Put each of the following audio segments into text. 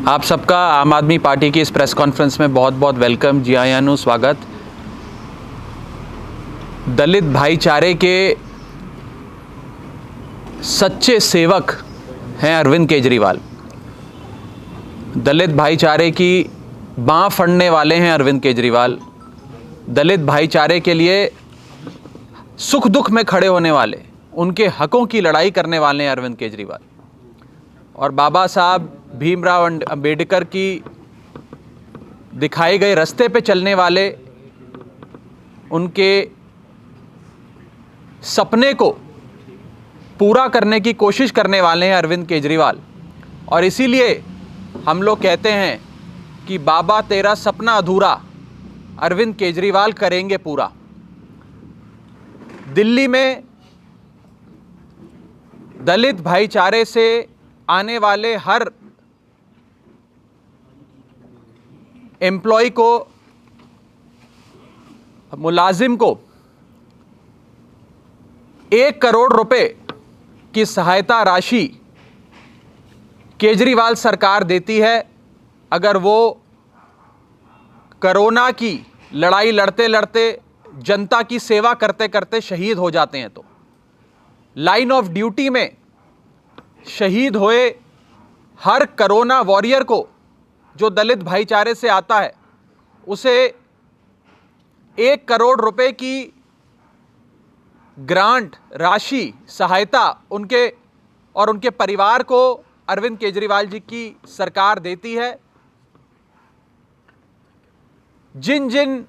आप सबका आम आदमी पार्टी की इस प्रेस कॉन्फ्रेंस में बहुत बहुत वेलकम। जी हाँ यानू, स्वागत। दलित भाईचारे के सच्चे सेवक हैं अरविंद केजरीवाल। दलित भाईचारे की बाँह फड़ने वाले हैं अरविंद केजरीवाल। दलित भाईचारे के लिए सुख दुख में खड़े होने वाले, उनके हकों की लड़ाई करने वाले हैं अरविंद केजरीवाल। और बाबा साहब भीमराव अंबेडकर की दिखाए गए रास्ते पे चलने वाले, उनके सपने को पूरा करने की कोशिश करने वाले हैं अरविंद केजरीवाल। और इसीलिए हम लोग कहते हैं कि बाबा तेरा सपना अधूरा अरविंद केजरीवाल करेंगे पूरा। दिल्ली में दलित भाईचारे से आने वाले हर एम्प्लॉय को, मुलाजिम को 1 करोड़ रुपए की सहायता राशि केजरीवाल सरकार देती है अगर वो कोरोना की लड़ाई लड़ते लड़ते, जनता की सेवा करते करते शहीद हो जाते हैं। तो लाइन ऑफ ड्यूटी में शहीद हुए हर कोरोना वॉरियर को, जो दलित भाईचारे से आता है, उसे 1 करोड़ रुपए की ग्रांट राशि, सहायता उनके और उनके परिवार को अरविंद केजरीवाल जी की सरकार देती है। जिन जिन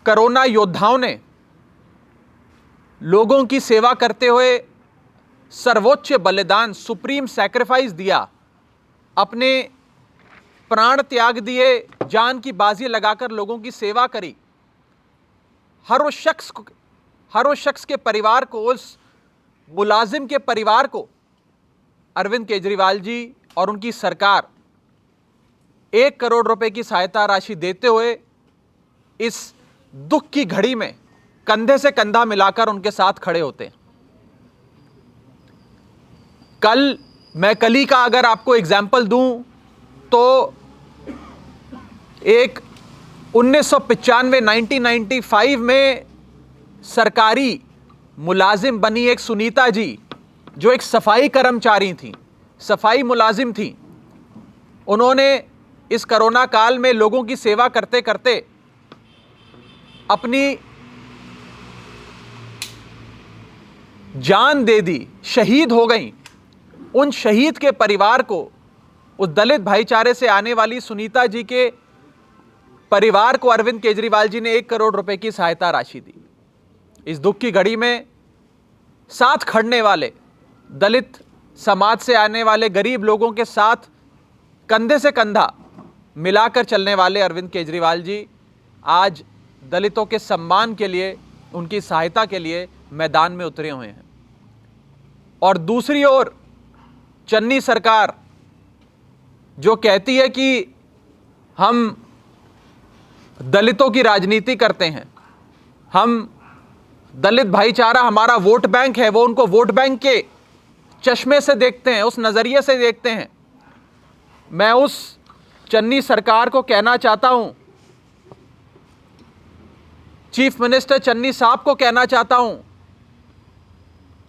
कोरोना योद्धाओं ने लोगों की सेवा करते हुए सर्वोच्च बलिदान, सुप्रीम सैक्रिफाइस दिया, अपने प्राण त्याग दिए, जान की बाजी लगाकर लोगों की सेवा करी, हर उस शख्स के परिवार को, उस मुलाजिम के परिवार को अरविंद केजरीवाल जी और उनकी सरकार 1 करोड़ रुपए की सहायता राशि देते हुए इस दुख की घड़ी में कंधे से कंधा मिलाकर उनके साथ खड़े होते हैं। मैं कल ही का अगर आपको एग्जाम्पल दूं तो एक 1995 में सरकारी मुलाजिम बनी एक सुनीता जी, जो एक सफाई कर्मचारी थी, सफाई मुलाजिम थी। उन्होंने इस कोरोना काल में लोगों की सेवा करते करते अपनी जान दे दी, शहीद हो गई। उन शहीद के परिवार को, उस दलित भाईचारे से आने वाली सुनीता जी के परिवार को अरविंद केजरीवाल जी ने 1 करोड़ रुपए की सहायता राशि दी। इस दुख की घड़ी में साथ खड़ने वाले, दलित समाज से आने वाले गरीब लोगों के साथ कंधे से कंधा मिलाकर चलने वाले अरविंद केजरीवाल जी आज दलितों के सम्मान के लिए, उनकी सहायता के लिए मैदान में उतरे हुए हैं। और दूसरी ओर चन्नी सरकार, जो कहती है कि हम दलितों की राजनीति करते हैं, हम दलित भाईचारा हमारा वोट बैंक है, वो उनको वोट बैंक के चश्मे से देखते हैं, उस नज़रिए से देखते हैं। मैं उस चन्नी सरकार को कहना चाहता हूं, चीफ मिनिस्टर चन्नी साहब को कहना चाहता हूं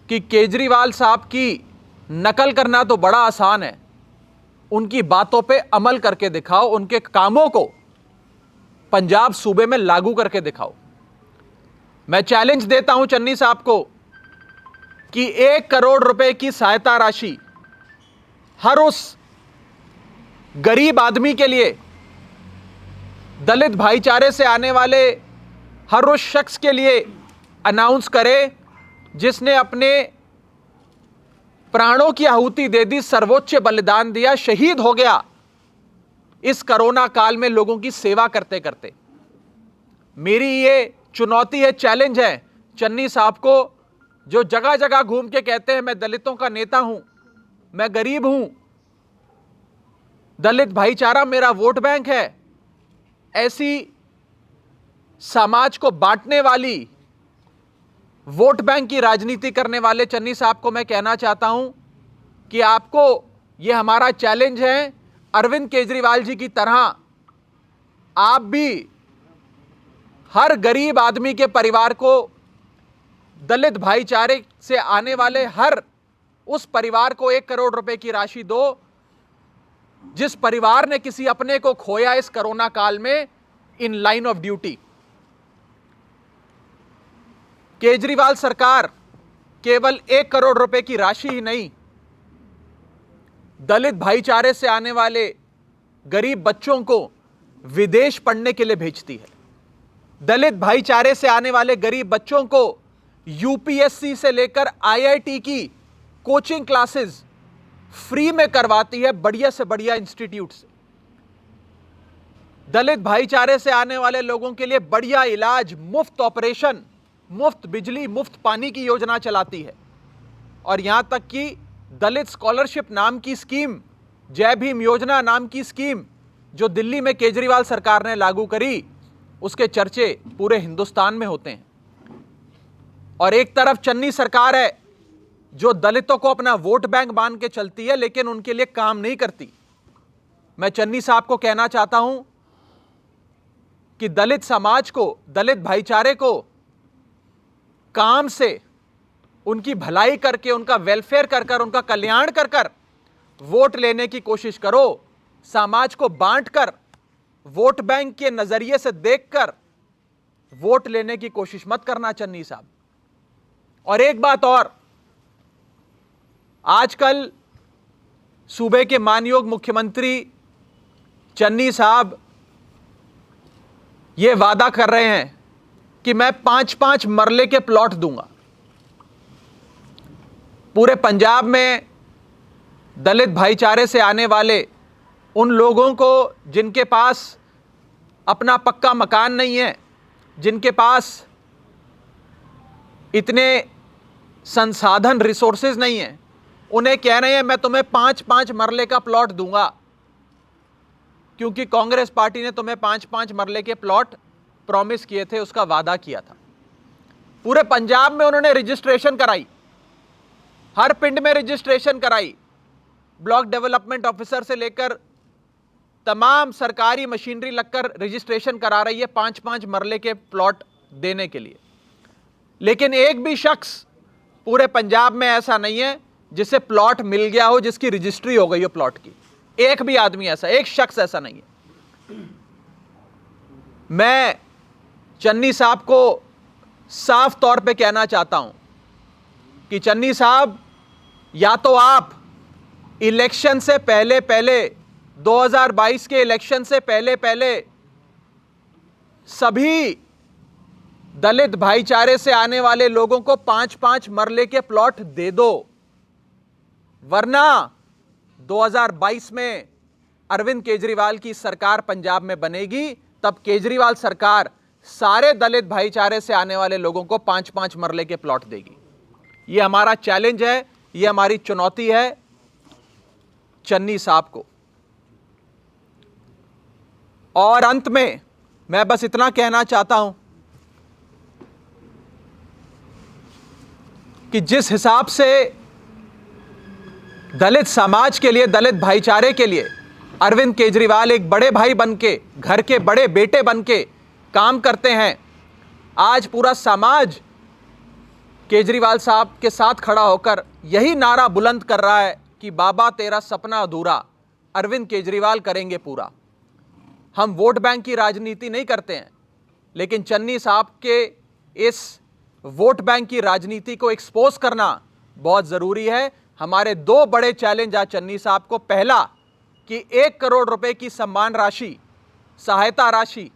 कि केजरीवाल साहब की नकल करना तो बड़ा आसान है, उनकी बातों पे अमल करके दिखाओ, उनके कामों को पंजाब सूबे में लागू करके दिखाओ। मैं चैलेंज देता हूं चन्नी साहब को कि 1 करोड़ रुपए की सहायता राशि हर उस गरीब आदमी के लिए, दलित भाईचारे से आने वाले हर उस शख्स के लिए अनाउंस करे जिसने अपने प्राणों की आहुति दे दी, सर्वोच्च बलिदान दिया, शहीद हो गया इस कोरोना काल में लोगों की सेवा करते करते। मेरी ये चुनौती है, चैलेंज है चन्नी साहब को, जो जगह जगह घूम के कहते हैं मैं दलितों का नेता हूं, मैं गरीब हूं, दलित भाईचारा मेरा वोट बैंक है। ऐसी समाज को बांटने वाली, वोट बैंक की राजनीति करने वाले चन्नी साहब को मैं कहना चाहता हूं कि आपको, ये हमारा चैलेंज है, अरविंद केजरीवाल जी की तरह आप भी हर गरीब आदमी के परिवार को, दलित भाईचारे से आने वाले हर उस परिवार को 1 करोड़ रुपए की राशि दो जिस परिवार ने किसी अपने को खोया इस कोरोना काल में in line of duty. Kejriwal सरकार केवल 1 करोड़ रुपए की राशि ही नहीं, दलित भाईचारे से आने वाले गरीब बच्चों को विदेश पढ़ने के लिए भेजती है। दलित भाईचारे से आने वाले गरीब बच्चों को यूपीएससी से लेकर आईआईटी की कोचिंग क्लासेस फ्री में करवाती है, बढ़िया से बढ़िया इंस्टीट्यूट से। दलित भाईचारे से आने वाले लोगों के लिए बढ़िया इलाज, मुफ्त ऑपरेशन, मुफ्त बिजली, मुफ्त पानी की योजना चलाती है। और यहां तक कि दलित स्कॉलरशिप नाम की स्कीम, जय भीम योजना नाम की स्कीम जो दिल्ली में केजरीवाल सरकार ने लागू करी, उसके चर्चे पूरे हिंदुस्तान में होते हैं। और एक तरफ चन्नी सरकार है जो दलितों को अपना वोट बैंक मान के चलती है, लेकिन उनके लिए काम नहीं करती। मैं चन्नी साहब को कहना चाहता हूं कि दलित समाज को, दलित भाईचारे को काम से, उनकी भलाई करके, उनका वेलफेयर कर कर, उनका कल्याण कर कर वोट लेने की कोशिश करो। समाज को बांटकर, वोट बैंक के नजरिए से देखकर वोट लेने की कोशिश मत करना चन्नी साहब। और एक बात और, आजकल सूबे के मानयोग मुख्यमंत्री चन्नी साहब यह वादा कर रहे हैं कि मैं 5-5 मरले के प्लॉट दूंगा। पूरे पंजाब में दलित भाईचारे से आने वाले उन लोगों को जिनके पास अपना पक्का मकान नहीं है, जिनके पास इतने संसाधन, रिसोर्सेज नहीं है, उन्हें कह रहे हैं मैं तुम्हें 5-5 मरले का प्लॉट दूंगा, क्योंकि कांग्रेस पार्टी ने तुम्हें 5-5 मरले के प्लॉट प्रॉमिस किए थे, उसका वादा किया था। पूरे पंजाब में उन्होंने रजिस्ट्रेशन कराई, हर पिंड में रजिस्ट्रेशन कराई, ब्लॉक डेवलपमेंट ऑफिसर से लेकर तमाम सरकारी मशीनरी लगकर रजिस्ट्रेशन करा रही है 5-5 मरले के प्लॉट देने के लिए। लेकिन एक भी शख्स पूरे पंजाब में ऐसा नहीं है जिसे प्लॉट मिल गया हो, जिसकी रजिस्ट्री हो गई हो प्लॉट की। एक भी आदमी ऐसा, एक शख्स ऐसा नहीं है। मैं चन्नी साहब को साफ तौर पे कहना चाहता हूं कि चन्नी साहब, या तो आप इलेक्शन से पहले पहले, 2022 के इलेक्शन से पहले पहले सभी दलित भाईचारे से आने वाले लोगों को 5-5 मरले के प्लॉट दे दो, वरना 2022 में अरविंद केजरीवाल की सरकार पंजाब में बनेगी। तब केजरीवाल सरकार सारे दलित भाईचारे से आने वाले लोगों को 5-5 मरले के प्लॉट देगी। यह हमारा चैलेंज है, यह हमारी चुनौती है चन्नी साहब को। और अंत में मैं बस इतना कहना चाहता हूं कि जिस हिसाब से दलित समाज के लिए, दलित भाईचारे के लिए अरविंद केजरीवाल एक बड़े भाई बनके, घर के बड़े बेटे बनके काम करते हैं, आज पूरा समाज केजरीवाल साहब के साथ खड़ा होकर यही नारा बुलंद कर रहा है कि बाबा तेरा सपना अधूरा, अरविंद केजरीवाल करेंगे पूरा। हम वोट बैंक की राजनीति नहीं करते हैं, लेकिन चन्नी साहब के इस वोट बैंक की राजनीति को एक्सपोज करना बहुत ज़रूरी है। हमारे 2 बड़े चैलेंज आज चन्नी साहब को, पहला कि 1 करोड़ रुपए की सम्मान राशि, सहायता राशि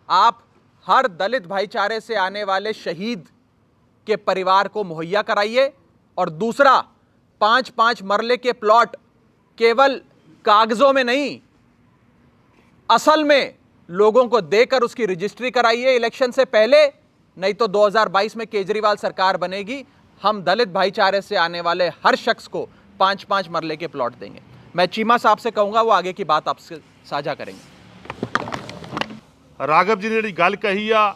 आप हर दलित भाईचारे से आने वाले शहीद के परिवार को मुहैया कराइए, और दूसरा 5-5 मरले के प्लॉट केवल कागजों में नहीं, असल में लोगों को देकर उसकी रजिस्ट्री कराइए इलेक्शन से पहले, नहीं तो 2022 में केजरीवाल सरकार बनेगी, हम दलित भाईचारे से आने वाले हर शख्स को 5-5 मरले के प्लॉट देंगे। मैं चीमा साहब से कहूंगा वो आगे की बात आपसे साझा करेंगे। राघव जी ने जी गल कही आ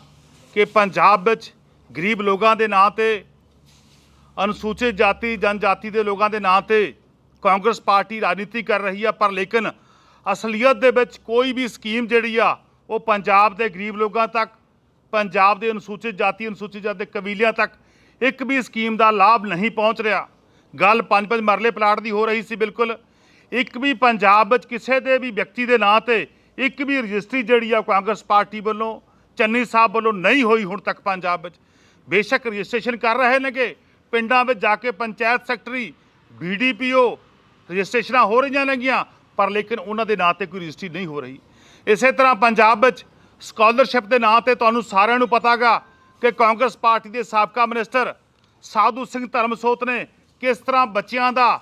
कि पंजाब विच गरीब लोगों के नां ते, अनुसूचित जाति जनजाति के लोगों के नां ते कांग्रेस पार्टी राजनीति कर रही है, पर लेकिन ਅਸਲੀਅਤ ਦੇ ਵਿੱਚ ਕੋਈ ਵੀ ਸਕੀਮ ਜਿਹੜੀ ਆ ਉਹ ਪੰਜਾਬ ਦੇ ਗਰੀਬ ਲੋਕਾਂ ਤੱਕ, ਪੰਜਾਬ ਦੇ ਅਨੁਸੂਚਿਤ ਜਾਤੀ ਅਨੁਸੂਚਿਤ ਜਾਤੀ ਕਬੀਲਿਆਂ ਤੱਕ ਇੱਕ ਵੀ ਸਕੀਮ ਦਾ ਲਾਭ ਨਹੀਂ ਪਹੁੰਚ ਰਿਹਾ। ਗੱਲ 5-5 ਮਰਲੇ ਪਲਾਟ ਦੀ ਹੋ ਰਹੀ ਸੀ। ਬਿਲਕੁਲ ਇੱਕ ਵੀ ਪੰਜਾਬ ਵਿੱਚ ਕਿਸੇ ਦੇ ਵੀ ਵਿਅਕਤੀ ਦੇ ਨਾਂ ਤੇ ਇੱਕ ਵੀ ਰਜਿਸਟਰੀ ਜਿਹੜੀ ਆ ਕਾਂਗਰਸ ਪਾਰਟੀ ਵੱਲੋਂ, ਚੰਨੀ ਸਾਹਿਬ ਵੱਲੋਂ ਨਹੀਂ ਹੋਈ ਹੁਣ ਤੱਕ ਪੰਜਾਬ ਵਿੱਚ। ਬੇਸ਼ੱਕ ਰਜਿਸਟ੍ਰੇਸ਼ਨ ਕਰ ਰਹੇ ਨੇਗੇ, ਪਿੰਡਾਂ ਵਿੱਚ ਜਾ ਕੇ ਪੰਚਾਇਤ ਸੈਕਟਰੀ, BDPO ਰਜਿਸਟ੍ਰੇਸ਼ਨਾਂ ਹੋ ਰਹੀਆਂ ਨੇਗੀਆਂ, ਪਰ ਲੇਕਿਨ ਉਹਨਾਂ ਦੇ ਨਾਂ ਤੇ ਕੋਈ ਰਜਿਸਟਰੀ ਨਹੀਂ ਹੋ ਰਹੀ। ਇਸੇ ਤਰ੍ਹਾਂ ਪੰਜਾਬ ਵਿੱਚ ਸਕਾਲਰਸ਼ਿਪ ਦੇ ਨਾਂ ਤੇ ਤੁਹਾਨੂੰ ਸਾਰਿਆਂ ਨੂੰ ਪਤਾ ਗਾ ਕਿ ਕਾਂਗਰਸ ਪਾਰਟੀ ਦੇ ਸਾਬਕਾ ਮਿਨਿਸਟਰ ਸਾਧੂ ਸਿੰਘ ਧਰਮਸੋਤ ਨੇ ਕਿਸ ਤਰ੍ਹਾਂ ਬੱਚਿਆਂ ਦਾ,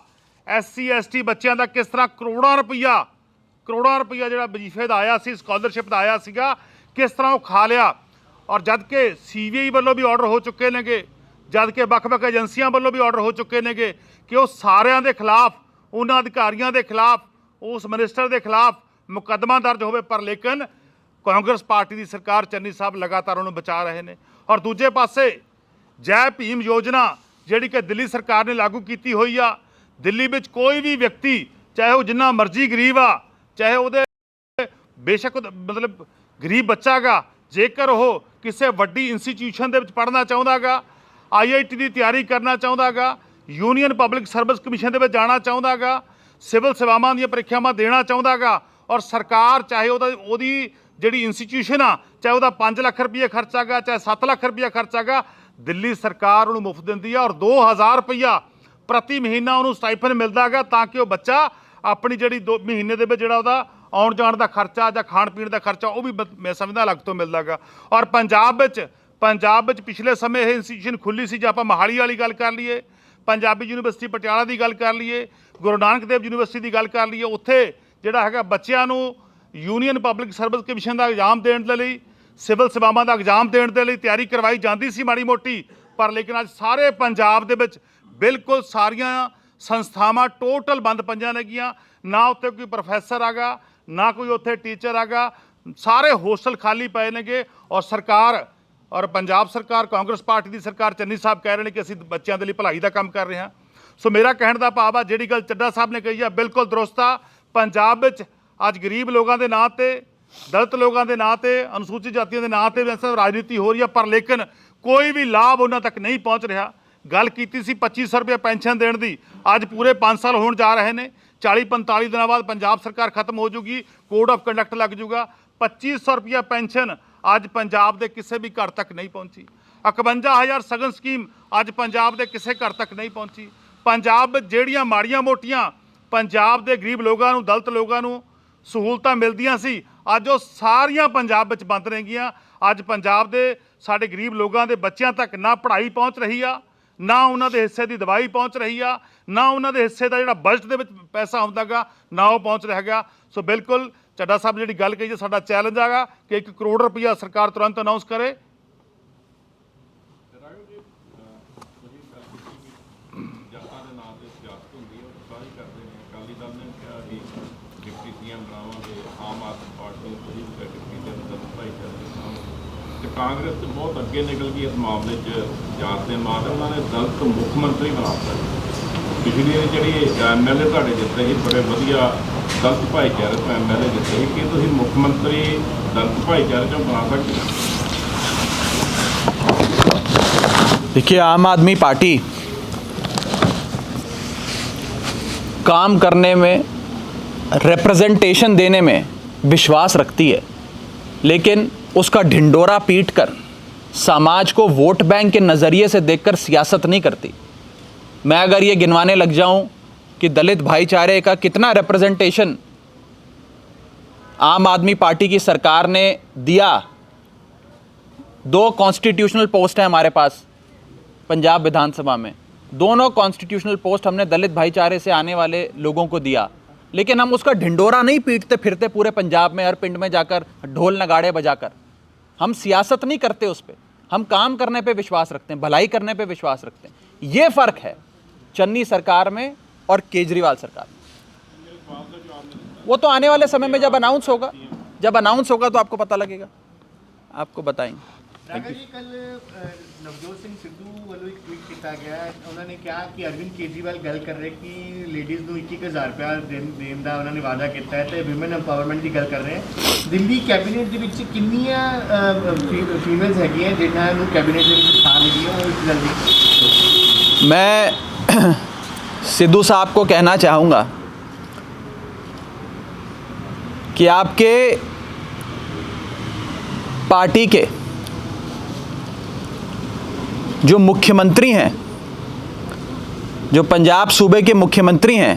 SC ST ਬੱਚਿਆਂ ਦਾ ਕਿਸ ਤਰ੍ਹਾਂ ਕਰੋੜਾਂ ਰੁਪਈਆ ਜਿਹੜਾ ਵਜ਼ੀਫੇ ਦਾ ਆਇਆ ਸੀ, ਸਕਾਲਰਸ਼ਿਪ ਦਾ ਆਇਆ ਸੀਗਾ, ਕਿਸ ਤਰ੍ਹਾਂ ਉਹ ਖਾ ਲਿਆ। ਔਰ ਜਦ ਕਿ CBI ਵੱਲੋਂ ਵੀ ਆਰਡਰ ਹੋ ਚੁੱਕੇ ਨੇਗੇ, ਜਦ ਕਿ ਵੱਖ-ਵੱਖ ਏਜੰਸੀਆਂ ਵੱਲੋਂ ਵੀ ਆਰਡਰ ਹੋ ਚੁੱਕੇ ਨੇਗੇ ਕਿ ਉਹ ਸਾਰਿਆਂ ਦੇ ਖਿਲਾਫ, ਉਹਨਾਂ ਅਧਿਕਾਰੀਆਂ ਦੇ ਖਿਲਾਫ, ਉਸ ਮਿਨਿਸਟਰ ਦੇ ਖਿਲਾਫ ਮੁਕੱਦਮਾ ਦਰਜ ਹੋਵੇ, ਪਰ ਲੇਕਿਨ ਕਾਂਗਰਸ ਪਾਰਟੀ ਦੀ ਸਰਕਾਰ, ਚੰਨੀ ਸਾਹਿਬ ਲਗਾਤਾਰ ਉਹਨੂੰ ਬਚਾ ਰਹੇ ਨੇ। ਔਰ ਦੂਜੇ ਪਾਸੇ ਜੈ ਭੀਮ ਯੋਜਨਾ ਜਿਹੜੀ ਕਿ ਦਿੱਲੀ ਸਰਕਾਰ ਨੇ ਲਾਗੂ ਕੀਤੀ ਹੋਈ ਆ, ਦਿੱਲੀ ਵਿੱਚ ਕੋਈ ਵੀ ਵਿਅਕਤੀ ਚਾਹੇ ਉਹ ਜਿੰਨਾ ਮਰਜ਼ੀ ਗਰੀਬ ਆ, ਚਾਹੇ ਉਹਦੇ ਬੇਸ਼ੱਕ ਮਤਲਬ ਗਰੀਬ ਬੱਚਾ ਗਾ, ਜੇਕਰ ਉਹ ਕਿਸੇ ਵੱਡੀ ਇੰਸਟੀਟਿਊਸ਼ਨ ਦੇ ਵਿੱਚ ਪੜ੍ਹਨਾ ਚਾਹੁੰਦਾ ਗਾ, IIT ਦੀ ਤਿਆਰੀ ਕਰਨਾ ਚਾਹੁੰਦਾ ਗਾ, ਯੂਨੀਅਨ ਪਬਲਿਕ ਸਰਵਿਸ ਕਮਿਸ਼ਨ ਦੇ ਵਿੱਚ ਜਾਣਾ ਚਾਹੁੰਦਾ ਗਾ, ਸਿਵਲ ਸੇਵਾਵਾਂ ਦੀਆਂ ਪ੍ਰੀਖਿਆਵਾਂ ਦੇਣਾ ਚਾਹੁੰਦਾ ਗਾ, ਔਰ ਸਰਕਾਰ ਚਾਹੇ ਉਹਦੀ ਜਿਹੜੀ ਇੰਸਟੀਟਿਊਸ਼ਨ ਆ, ਚਾਹੇ ਉਹਦਾ 5 ਲੱਖ ਰੁਪਏ ਖਰਚਾ ਗਾ, ਚਾਹੇ 7 ਲੱਖ ਰੁਪਏ ਖਰਚਾ ਗਾ, ਦਿੱਲੀ ਸਰਕਾਰ ਉਹਨੂੰ ਮੁਫਤ ਦਿੰਦੀ ਆ। ਔਰ 2000 ਰੁਪਈਆ ਪ੍ਰਤੀ ਮਹੀਨਾ ਉਹਨੂੰ ਸਟਾਈਪਨ ਮਿਲਦਾ ਗਾ, ਤਾਂ ਕਿ ਉਹ ਬੱਚਾ ਆਪਣੀ ਜਿਹੜੀ 2 ਮਹੀਨੇ ਦੇ ਵਿੱਚ ਜਿਹੜਾ ਉਹਦਾ ਆਉਣ ਜਾਣ ਦਾ ਖਰਚਾ ਜਾਂ ਖਾਣ ਪੀਣ ਦਾ ਖਰਚਾ ਉਹ ਵੀ ਮੈਂ ਸਮਝਦਾ ਅਲੱਗ ਤੋਂ ਮਿਲਦਾ ਗਾ। ਔਰ ਪੰਜਾਬ ਵਿੱਚ ਪਿਛਲੇ ਸਮੇਂ ਇਹ ਇੰਸਟੀਟਿਊਸ਼ਨ ਖੁੱਲ੍ਹੀ ਸੀ। ਜੇ ਆਪਾਂ ਮੋਹਾਲੀ ਵਾਲੀ ਗੱਲ ਕਰ ਲਈਏ, ਪੰਜਾਬੀ ਯੂਨੀਵਰਸਿਟੀ ਪਟਿਆਲਾ ਦੀ ਗੱਲ ਕਰ ਲਈਏ, ਗੁਰੂ ਨਾਨਕ ਦੇਵ ਯੂਨੀਵਰਸਿਟੀ ਦੀ ਗੱਲ ਕਰ ਲਈਏ, ਉੱਥੇ ਜਿਹੜਾ ਹੈਗਾ ਬੱਚਿਆਂ ਨੂੰ ਯੂਨੀਅਨ ਪਬਲਿਕ ਸਰਵਿਸ ਕਮਿਸ਼ਨ ਦਾ ਐਗਜ਼ਾਮ ਦੇਣ ਦੇ ਲਈ, ਸਿਵਲ ਸੇਵਾਵਾਂ ਦਾ ਐਗਜ਼ਾਮ ਦੇਣ ਦੇ ਲਈ ਤਿਆਰੀ ਕਰਵਾਈ ਜਾਂਦੀ ਸੀ ਮਾੜੀ ਮੋਟੀ, ਪਰ ਲੇਕਿਨ ਅੱਜ ਸਾਰੇ ਪੰਜਾਬ ਦੇ ਵਿੱਚ ਬਿਲਕੁਲ ਸਾਰੀਆਂ ਸੰਸਥਾਵਾਂ ਟੋਟਲ ਬੰਦ ਪਈਆਂ ਨੇਗੀਆਂ। ਨਾ ਉੱਥੇ ਕੋਈ ਪ੍ਰੋਫੈਸਰ ਆਗਾ, ਨਾ ਕੋਈ ਉੱਥੇ ਟੀਚਰ ਆਗਾ, ਸਾਰੇ ਹੋਸਟਲ ਖਾਲੀ ਪਏ ਨੇਗੇ। ਔਰ ਸਰਕਾਰ, ਔਰ ਪੰਜਾਬ ਸਰਕਾਰ, ਕਾਂਗਰਸ ਪਾਰਟੀ ਦੀ ਸਰਕਾਰ, ਚੰਨੀ ਸਾਹਿਬ ਕਹਿ ਰਹੇ ਨੇ ਕਿ ਅਸੀਂ ਬੱਚਿਆਂ ਦੇ ਲਈ ਭਲਾਈ ਦਾ ਕੰਮ ਕਰ ਰਹੇ ਹਾਂ। ਸੋ ਮੇਰਾ ਕਹਿਣ ਦਾ ਭਾਵ ਆ, ਜਿਹੜੀ ਗੱਲ ਚੱਡਾ ਸਾਹਿਬ ਨੇ ਕਹੀ ਆ ਬਿਲਕੁਲ ਦਰੁਸਤ ਆ। ਪੰਜਾਬ ਵਿੱਚ ਅੱਜ ਗਰੀਬ ਲੋਕਾਂ ਦੇ ਨਾਂ ਤੇ, ਦਲਿਤ ਲੋਕਾਂ ਦੇ ਨਾਂ ਤੇ, ਅਨੁਸੂਚਿਤ ਜਾਤੀਆਂ ਦੇ ਨਾਂ ਤੇ ਰਾਜਨੀਤੀ ਹੋ ਰਹੀ ਆ, ਪਰ ਲੇਕਿਨ ਕੋਈ ਵੀ ਲਾਭ ਉਹਨਾਂ ਤੱਕ ਨਹੀਂ ਪਹੁੰਚ ਰਿਹਾ। ਗੱਲ ਕੀਤੀ ਸੀ 2500 ਰੁਪਏ ਪੈਨਸ਼ਨ ਦੇਣ ਦੀ, ਅੱਜ ਪੂਰੇ 5 ਸਾਲ ਹੋਣ ਜਾ ਰਹੇ ਨੇ। 40-45 ਦਿਨਾਂ ਬਾਅਦ ਪੰਜਾਬ ਸਰਕਾਰ ਖਤਮ ਹੋ ਜੂਗੀ, ਕੋਡ ਆਫ ਕੰਡਕਟ ਲੱਗ ਜੂਗਾ। 2500 ਰੁਪਏ ਪੈਨਸ਼ਨ ਅੱਜ ਪੰਜਾਬ ਦੇ ਕਿਸੇ ਵੀ ਘਰ ਤੱਕ ਨਹੀਂ ਪਹੁੰਚੀ। 51000 ਸਗਨ ਸਕੀਮ ਅੱਜ ਪੰਜਾਬ ਦੇ ਕਿਸੇ ਘਰ ਤੱਕ ਨਹੀਂ ਪਹੁੰਚੀ। ਪੰਜਾਬ ਵਿੱਚ ਜਿਹੜੀਆਂ ਮਾੜੀਆਂ ਮੋਟੀਆਂ ਪੰਜਾਬ ਦੇ ਗਰੀਬ ਲੋਕਾਂ ਨੂੰ, ਦਲਿਤ ਲੋਕਾਂ ਨੂੰ ਸਹੂਲਤਾਂ ਮਿਲਦੀਆਂ ਸੀ, ਅੱਜ ਉਹ ਸਾਰੀਆਂ ਪੰਜਾਬ ਵਿੱਚ ਬੰਦ ਨੇਗੀਆਂ। ਅੱਜ ਪੰਜਾਬ ਦੇ ਸਾਡੇ ਗਰੀਬ ਲੋਕਾਂ ਦੇ ਬੱਚਿਆਂ ਤੱਕ ਨਾ ਪੜ੍ਹਾਈ ਪਹੁੰਚ ਰਹੀ ਆ, ਨਾ ਉਹਨਾਂ ਦੇ ਹਿੱਸੇ ਦੀ ਦਵਾਈ ਪਹੁੰਚ ਰਹੀ ਆ, ਨਾ ਉਹਨਾਂ ਦੇ ਹਿੱਸੇ ਦਾ ਜਿਹੜਾ ਬਜਟ ਦੇ ਵਿੱਚ ਪੈਸਾ ਹੁੰਦਾ ਗਾ, ਨਾ ਉਹ ਪਹੁੰਚ ਰਿਹਾ ਗਾ। ਸੋ ਬਿਲਕੁਲ ਚੱਡਾ ਸਾਹਿਬ ਜਿਹੜੀ ਗੱਲ ਕਹੀ ਹੈ, ਸਾਡਾ ਚੈਲੰਜ ਹੈਗਾ ਕਿ 1 ਕਰੋੜ ਰੁਪਈਆ ਸਰਕਾਰ ਤੁਰੰਤ ਅਨਾਉਂਸ ਕਰੇ। ਕਾਂਗਰਸ ਤੇ ਬਹੁਤ ਅੱਗੇ ਨਿਕਲ ਗਈ ਇਸ ਮਾਮਲੇ 'ਚ। ਜਾਤ ਦੇ ਨਾਂ 'ਤੇ ਉਹਨਾਂ ਨੇ ਦਲਿਤ ਮੁੱਖ ਮੰਤਰੀ ਬਣਾ ਦਿੱਤਾ। ਪਿਛਲੀ ਜਿਹੜੀ MLA ਤੁਹਾਡੇ ਜਿੱਤੇ ਸੀ, ਬੜੇ ਵਧੀਆ ਦਲਿਤ ਭਾਈਚਾਰੇ ਤੋਂ MLA ਜਿੱਤੇ ਸੀ, ਕਿ ਤੁਸੀਂ ਮੁੱਖ ਮੰਤਰੀ दलित भाईचारे जो बना सकते हैं? देखिए, आम आदमी पार्टी काम करने में, रिप्रेजेंटेशन देने में विश्वास रखती है, लेकिन उसका ढिंडोरा पीटकर समाज को वोट बैंक के नज़रिए से देखकर सियासत नहीं करती। मैं अगर ये गिनवाने लग जाऊं कि दलित भाईचारे का कितना रिप्रेजेंटेशन आम आदमी पार्टी की सरकार ने दिया, 2 कॉन्स्टिट्यूशनल पोस्ट हैं हमारे पास पंजाब विधानसभा में, दोनों कॉन्स्टिट्यूशनल पोस्ट हमने दलित भाईचारे से आने वाले लोगों को दिया, लेकिन हम उसका ढिंडोरा नहीं पीटते फिरते पूरे पंजाब में, हर पिंड में जाकर ढोल नगाड़े बजाकर। हम सियासत नहीं करते उस पर, हम काम करने पे विश्वास रखते हैं, भलाई करने पे विश्वास रखते हैं। ये फ़र्क है चन्नी सरकार में और केजरीवाल सरकार में। वो तो आने वाले समय में जब अनाउंस होगा तो आपको पता लगेगा, आपको बताएंगे। राघव जी कल नवजोत ਸਿੰਘ ਸਿੱਧੂ ਵੱਲੋਂ ਇੱਕ ਟਵੀਟ ਕੀਤਾ ਗਿਆ ਉਹਨਾਂ ਨੇ ਕਿਹਾ ਕਿ ਅਰਵਿੰਦ ਕੇਜਰੀਵਾਲ ਗੱਲ ਕਰ ਰਹੇ ਕਿ ਲੇਡੀਜ਼ ਨੂੰ 21,000 ਰੁਪਇਆ ਦੇਣ ਦਾ ਉਹਨਾਂ ਨੇ ਵਾਅਦਾ ਕੀਤਾ ਹੈ ਤੇ ਵਿਮਨ ਐਮਪਾਵਰਮੈਂਟ ਦੀ ਗੱਲ ਕਰ ਰਹੇ ਹੈ ਦਿੱਲੀ ਕੈਬਨਿਟ ਦੇ ਵਿੱਚ ਕਿੰਨੀਆਂ ਫੀਮੇਲਸ ਹੈਗੀਆਂ ਜਿਨ੍ਹਾਂ ਨੂੰ ਕੈਬਨਿਟ ਦੇ ਵਿੱਚ ਥਾਂ ਮਿਲੀ ਹੈ ਉਹ ਇਸ ਗੱਲ ਦੀ मैं सिद्धू साहब को कहना चाहूँगा कि आपके पार्टी के जो मुख्यमंत्री हैं, जो पंजाब सूबे के मुख्यमंत्री हैं,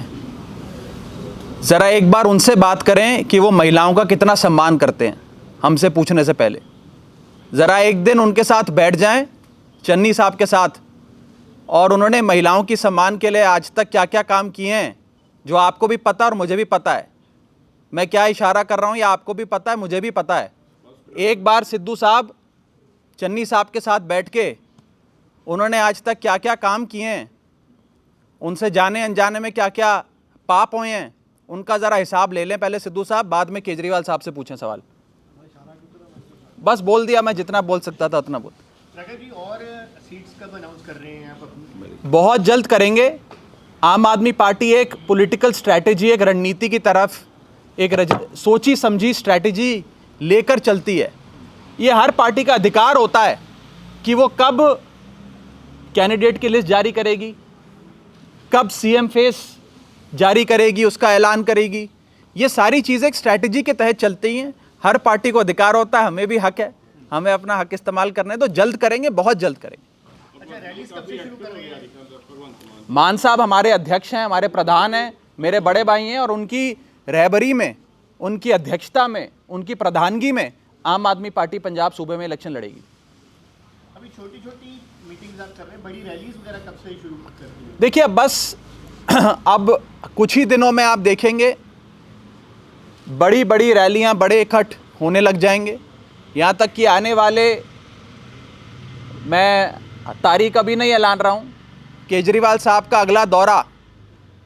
ज़रा एक बार उनसे बात करें कि वो महिलाओं का कितना सम्मान करते हैं हमसे पूछने से पहले। ज़रा एक दिन उनके साथ बैठ जाएं, चन्नी साहब के साथ, और उन्होंने महिलाओं की सम्मान के लिए आज तक क्या क्या काम किए हैं जो आपको भी पता और मुझे भी पता है। मैं क्या इशारा कर रहा हूँ ये आपको भी पता है, मुझे भी पता है। एक बार सिद्धू साहब चन्नी साहब के साथ बैठ के उन्होंने आज तक क्या क्या काम किए हैं, उनसे जाने अनजाने में क्या क्या पाप हुए हैं, उनका ज़रा हिसाब ले लें पहले सिद्धू साहब, बाद में केजरीवाल साहब से पूछें सवाल। बस बोल दिया, मैं जितना बोल सकता था उतना बोल। राघव जी और सीट्स कब अनाउंस कर रहे हैं आप अपनी? बहुत जल्द करेंगे। आम आदमी पार्टी एक पॉलिटिकल स्ट्रैटेजी, एक रणनीति की तरफ एक सोची समझी स्ट्रैटेजी लेकर चलती है। ये हर पार्टी का अधिकार होता है कि वो कब कैंडिडेट की लिस्ट जारी करेगी, कब सीएम फेस जारी करेगी, उसका ऐलान करेगी। ये सारी चीज़ें एक स्ट्रैटेजी के तहत चलती हैं। हर पार्टी को अधिकार होता है, हमें भी हक है, हमें अपना हक इस्तेमाल करना है। तो जल्द करेंगे, बहुत जल्द करेंगे। अच्छा रैलीज कब से शुरू कर रहे हैं? मान साहब हमारे अध्यक्ष हैं, हमारे प्रधान हैं, मेरे बड़े भाई हैं, और उनकी रहबरी में, उनकी अध्यक्षता में, उनकी प्रधानगी में आम आदमी पार्टी पंजाब सूबे में इलेक्शन लड़ेगी। अभी छोटी छोटी मीटिंग्स आप कर रहे हैं, बड़ी रैलीज वगैरह कब से शुरू कर रही है? देखिए बस अब कुछ ही दिनों में आप देखेंगे बड़ी बड़ी रैलियां, बड़े इकट्ठ होने लग जाएंगे। यहाँ तक कि आने वाले, मैं तारीख अभी नहीं ऐलान रहा हूँ, केजरीवाल साहब का अगला दौरा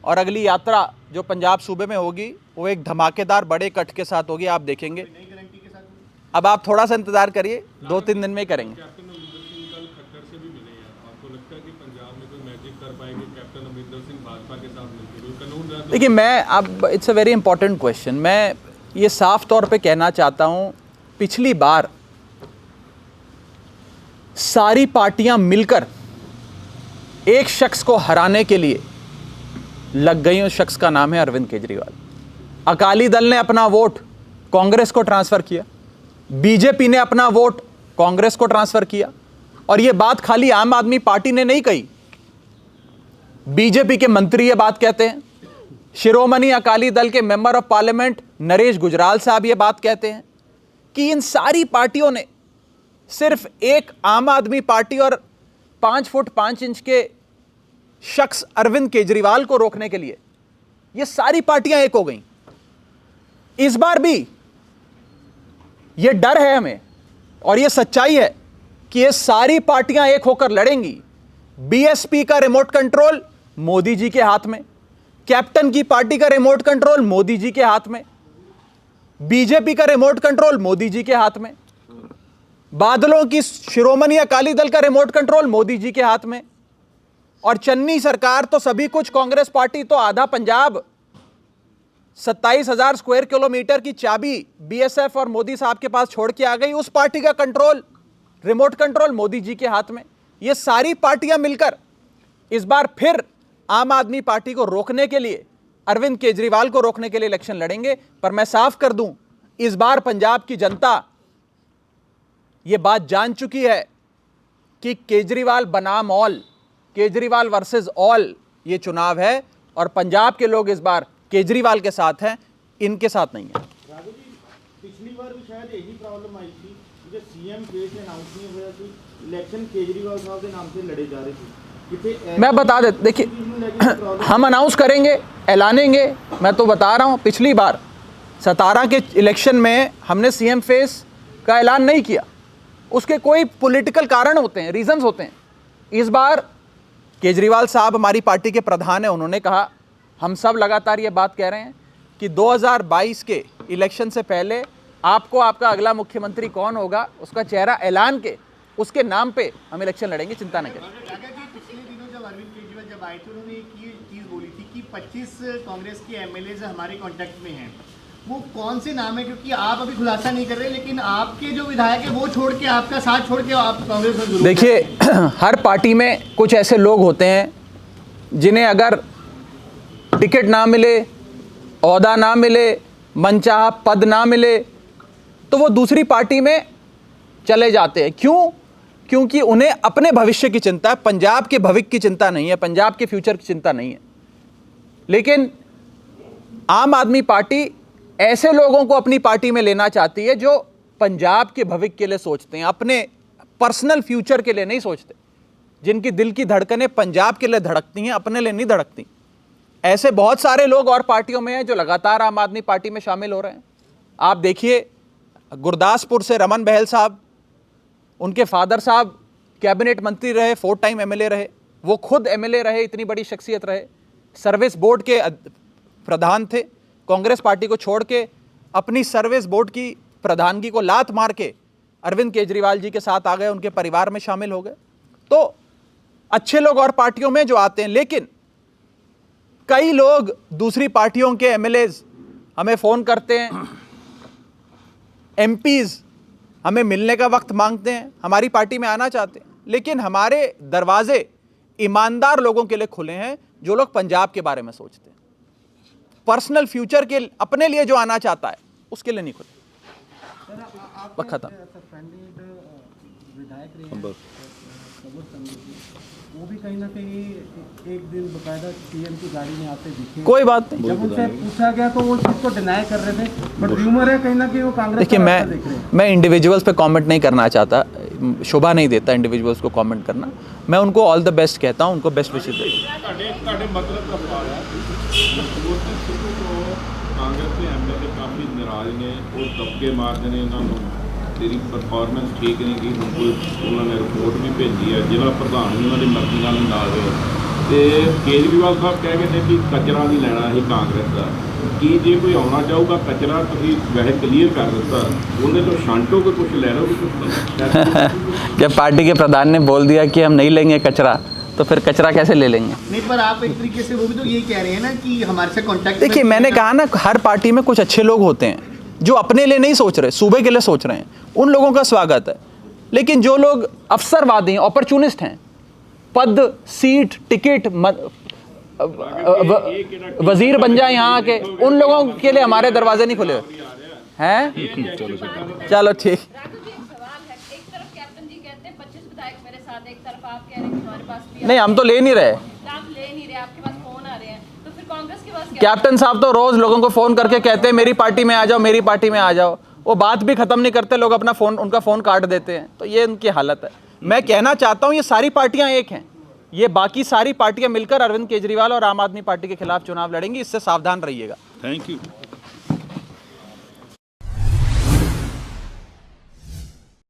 और अगली यात्रा जो पंजाब सूबे में होगी वो एक धमाकेदार बड़े इकट्ठ के साथ होगी, आप देखेंगे। नई गारंटी के साथ अब आप थोड़ा सा इंतज़ार करिए, 2-3 दिन में ही करेंगे। कैप्टन अमरिंदर सिंह कल खट्टर से भी मिले हैं, आपको लगता है कि पंजाब में कोई मैजिक कर पाएंगे कैप्टन अमरिंदर सिंह भाजपा के साथ मिलकर? कोई कानून राज देखिए मैं अब, it's a very important question. मैं ये साफ तौर पे कहना चाहता हूँ, पिछली बार सारी पार्टियां मिलकर एक शख्स को हराने के लिए लग गई। उस शख्स का नाम है अरविंद केजरीवाल। अकाली दल ने अपना वोट कांग्रेस को ट्रांसफ़र किया, बीजेपी ने अपना वोट कांग्रेस को ट्रांसफ़र किया। और ये बात खाली आम आदमी पार्टी ने नहीं कही, बीजेपी के मंत्री ये बात कहते हैं, शिरोमणि अकाली दल के member of parliament Naresh Gujral साहब ये बात कहते हैं कि इन सारी पार्टियों ने सिर्फ एक आम आदमी पार्टी और 5 फुट 5 इंच के शख्स अरविंद केजरीवाल को रोकने के लिए ये सारी पार्टियां एक हो गईं। इस बार भी ये डर है हमें, और ये सच्चाई है कि ये सारी पार्टियां एक होकर लड़ेंगी। बीएसपी का रिमोट कंट्रोल मोदी जी के हाथ में, कैप्टन की पार्टी का रिमोट कंट्रोल मोदी जी के हाथ में, बीजेपी का रिमोट कंट्रोल मोदी जी के हाथ में, बादलों की शिरोमणि अकाली दल का रिमोट कंट्रोल मोदी जी के हाथ में, और चन्नी सरकार तो सभी कुछ, कांग्रेस पार्टी तो आधा पंजाब, 27,000 स्क्वायर किलोमीटर की चाबी बीएसएफ और मोदी साहब के पास छोड़ के आ गई। उस पार्टी का control, remote control Modi ji के हाथ में। ये सारी पार्टियां मिलकर इस बार फिर आम आदमी पार्टी को रोकने के लिए, अरविंद केजरीवाल को रोकने के लिए इलेक्शन लड़ेंगे। पर मैं साफ कर दूं, इस बार पंजाब की जनता ये बात जान चुकी है कि केजरीवाल बनाम ऑल, केजरीवाल वर्सेस ऑल ये चुनाव है, और पंजाब के लोग इस बार केजरीवाल के साथ हैं, इनके साथ नहीं है। राघव जी पिछली बार भी शायद यही प्रॉब्लम आई थी कि सीएम फेस अनाउंस नहीं हुआ कि इलेक्शन केजरीवाल साहब के नाम से लड़े जा रहे थे। मैं बता दे, देखिए हम अनाउंस करेंगे, ऐलानेंगे। मैं तो बता रहा हूं, पिछली बार 17 के इलेक्शन में हमने सीएम फेस का ऐलान नहीं किया, उसके कोई पॉलिटिकल कारण होते हैं, रीजंस होते हैं। इस बार केजरीवाल साहब हमारी पार्टी के प्रधान हैं, उन्होंने कहा, हम सब लगातार ये बात कह रहे हैं कि 2022 के इलेक्शन से पहले आपको आपका अगला मुख्यमंत्री कौन होगा उसका चेहरा ऐलान के उसके नाम पे हम इलेक्शन लड़ेंगे, चिंता न करें। काका जी, पिछले दिनों जब अरविंद केजरीवाल जब आए थे उन्होंने एक ये चीज़ बोली थी कि 25 कांग्रेस के एमएलए हमारे कांटेक्ट में हैं। वो कौन से नाम है, क्योंकि आप अभी खुलासा नहीं कर रहे, लेकिन आपके जो विधायक है वो छोड़ के, आपका साथ छोड़ के आप कांग्रेस में जुड़े। देखिए, हर पार्टी में कुछ ऐसे लोग होते हैं जिन्हें अगर टिकट ना मिले, ओहदा ना मिले, मनचाहा पद ना मिले, तो वो दूसरी पार्टी में चले जाते हैं। क्यों? क्योंकि उन्हें अपने भविष्य की चिंता है, पंजाब के भविष्य की चिंता नहीं है, पंजाब के फ्यूचर की चिंता नहीं है। लेकिन आम आदमी पार्टी ऐसे लोगों को अपनी पार्टी में लेना चाहती है जो पंजाब के भविष्य के लिए सोचते हैं, अपने पर्सनल फ्यूचर के लिए नहीं सोचते, जिनकी दिल की धड़कनें पंजाब के लिए धड़कती हैं, अपने लिए नहीं धड़कती। ऐसे बहुत सारे लोग और पार्टियों में हैं जो लगातार आम आदमी पार्टी में शामिल हो रहे हैं। आप देखिए, गुरदासपुर से रमन बहल साहब, उनके फादर साहब कैबिनेट मंत्री रहे, 4 टाइम एमएलए रहे, वो खुद एमएलए रहे, इतनी बड़ी शख्सियत रहे, सर्विस बोर्ड के प्रधान थे, कांग्रेस पार्टी को छोड़ के अपनी सर्विस बोर्ड की प्रधानगी को लात मार के अरविंद केजरीवाल जी के साथ आ गए, उनके परिवार में शामिल हो गए। तो अच्छे लोग और पार्टियों में जो आते हैं, लेकिन कई लोग दूसरी पार्टियों के एमएलएज हमें फ़ोन करते हैं, एमपीज़ हमें मिलने का वक्त मांगते हैं, हमारी पार्टी में आना चाहते हैं, लेकिन हमारे दरवाजे ईमानदार लोगों के लिए खुले हैं, जो लोग पंजाब के बारे में सोचते हैं। पर्सनल फ्यूचर के अपने लिए जो आना चाहता है उसके लिए नहीं खुले। खत्म। विधायक रहे हैं वो भी कहीं ना कहीं एक दिन बकायदा सीएम की गाड़ी में आते दिखे। कोई बात नहीं, जब उनसे पूछा गया तो वो उस चीज को डिनाई कर रहे थे, बट र्यूमर है कहीं ना कहीं वो कांग्रेस। देखिए, मैं इंडिविजुअल्स पे कमेंट नहीं करना चाहता, शोभा नहीं देता इंडिविजुअल्स को कमेंट करना। मैं उनको ऑल द बेस्ट कहता हूँ, उनको बेस्ट विशेष देता ਤੁਹਾਡੇ ਮਤਲਬ ਦਾ ਸਵਾਲ ਹੈ ਨਵਜੋਤ ਸਿੰਘ ਸਿੱਧੂ ਤੋਂ ਕਾਂਗਰਸ ਦੇ ਐਮਐਲਏ ਕਾਫੀ ਨਾਰਾਜ਼ ਨੇ, ਉਹ ਦਬਕੇ ਮਾਰਦੇ ਨੇ ਇਹਨਾਂ ਨੂੰ, ਤੇਰੀ ਪਰਫਾਰਮੈਂਸ ਠੀਕ ਨਹੀਂ ਗਈ। ਹੁਣ ਕੋਈ ਉਹਨਾਂ ਨੇ ਰਿਪੋਰਟ ਵੀ ਭੇਜੀ ਹੈ, ਜ਼ਿਲ੍ਹਾ ਪ੍ਰਧਾਨ ਵੀ ਉਹਨਾਂ ਦੀ ਮਰਜ਼ੀ ਨਾਲ ਨਾਲ ਹੋਏ ਤੇ ਕੇਜਰੀਵਾਲ ਸਾਹਿਬ ਕਹਿ ਗਏ ਨੇ ਕਿ ਕਚਰਾ ਨਹੀਂ ਲੈਣਾ ਇਹ ਕਾਂਗਰਸ ਦਾ। ਕੀ ਜੇ ਕੋਈ ਆਉਣਾ ਚਾਹੂਗਾ ਕਚਰਾ ਤੁਸੀਂ ਵੈਸੇ ਕਲੀਅਰ ਕਰ ਦਿੱਤਾ, ਉਹਨੇ ਤੋਂ ਛਾਂਟੋ ਕੋਈ ਕੁਝ ਲੈ ਲਓ ਕੁਝ ਨਹੀਂ। जब पार्टी के प्रधान ने बोल दिया कि हम नहीं लेंगे कचरा, तो फिर कचरा कैसे ले लेंगे? नहीं, पर आप एक तरीके से वो भी तो यही कह रहे हैं ना कि हमारे से कांटेक्ट। देखिए, मैंने कहा ना, हर पार्टी में कुछ अच्छे लोग होते हैं जो अपने लिए नहीं सोच रहे, सूबे के लिए सोच रहे हैं, उन लोगों का स्वागत है। लेकिन जो लोग अवसरवादी हैं, अपॉर्चुनिस्ट हैं, पद, सीट, टिकट, वजीर बन जाए यहाँ आके, उन लोगों के लिए हमारे दरवाजे नहीं खुले हैं। चलो ठीक। नहीं, हम तो ले नहीं रहे, आपके पास फोन आ रहे हैं, तो फिर कांग्रेस के पास क्या? कैप्टन साहब तो रोज लोगों को फोन करके कहते हैं मेरी पार्टी में आ जाओ, मेरी पार्टी में आ जाओ। वो बात भी खत्म नहीं करते, लोग अपना फोन, उनका फोन काट देते हैं। तो ये उनकी हालत है। मैं कहना चाहता हूँ, ये सारी पार्टियां एक हैं, ये बाकी सारी पार्टियां मिलकर अरविंद केजरीवाल और आम आदमी पार्टी के खिलाफ चुनाव लड़ेंगी, इससे सावधान रहिएगा। Thank you.